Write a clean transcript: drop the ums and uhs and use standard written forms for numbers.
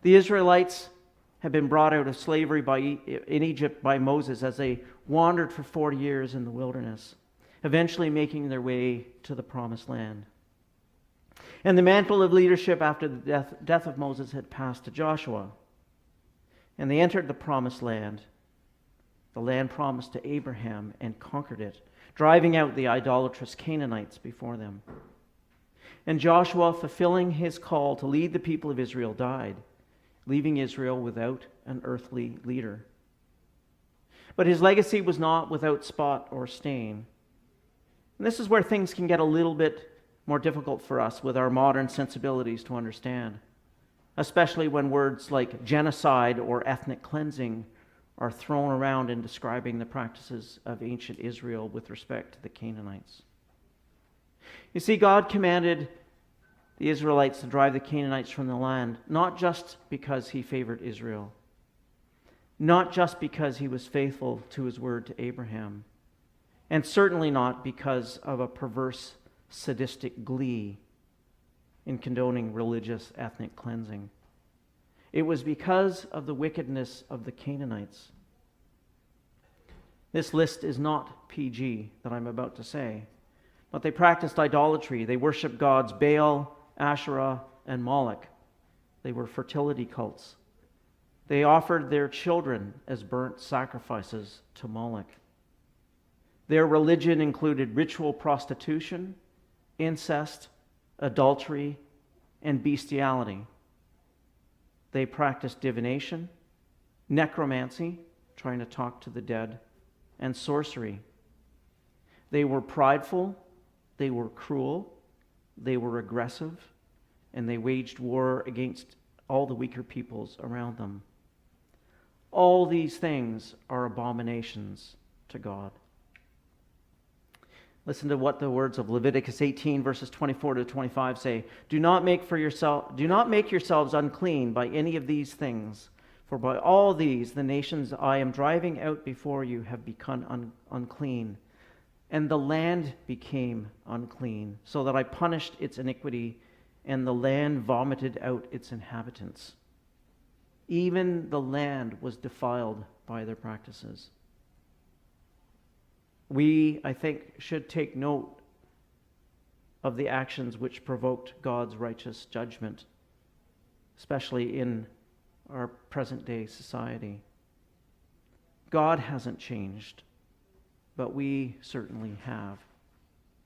The Israelites had been brought out of slavery in Egypt by Moses as they wandered for 40 years in the wilderness, eventually making their way to the Promised Land. And the mantle of leadership after the death of Moses had passed to Joshua. And they entered the Promised Land, the land promised to Abraham, and conquered it, driving out the idolatrous Canaanites before them. And Joshua, fulfilling his call to lead the people of Israel, died, leaving Israel without an earthly leader. But his legacy was not without spot or stain. And this is where things can get a little bit more difficult for us with our modern sensibilities to understand, especially when words like genocide or ethnic cleansing are thrown around in describing the practices of ancient Israel with respect to the Canaanites. You see, God commanded the Israelites to drive the Canaanites from the land, not just because he favored Israel, not just because he was faithful to his word to Abraham, and certainly not because of a perverse, sadistic glee in condoning religious ethnic cleansing. It was because of the wickedness of the Canaanites. This list is not PG that I'm about to say, but they practiced idolatry. They worshiped gods Baal, Asherah, and Moloch. They were fertility cults. They offered their children as burnt sacrifices to Moloch. Their religion included ritual prostitution, incest, adultery, and bestiality. They practiced divination, necromancy, trying to talk to the dead, and sorcery. They were prideful, they were cruel, they were aggressive, and they waged war against all the weaker peoples around them. All these things are abominations to God. Listen to what the words of Leviticus 18 verses 24 to 25 say. Do not make yourselves unclean by any of these things, for by all these the nations I am driving out before you have become unclean, and the land became unclean, so that I punished its iniquity, and the land vomited out its inhabitants. Even the land was defiled by their practices. We, I think, should take note of the actions which provoked God's righteous judgment, especially in our present-day society. God hasn't changed, but we certainly have.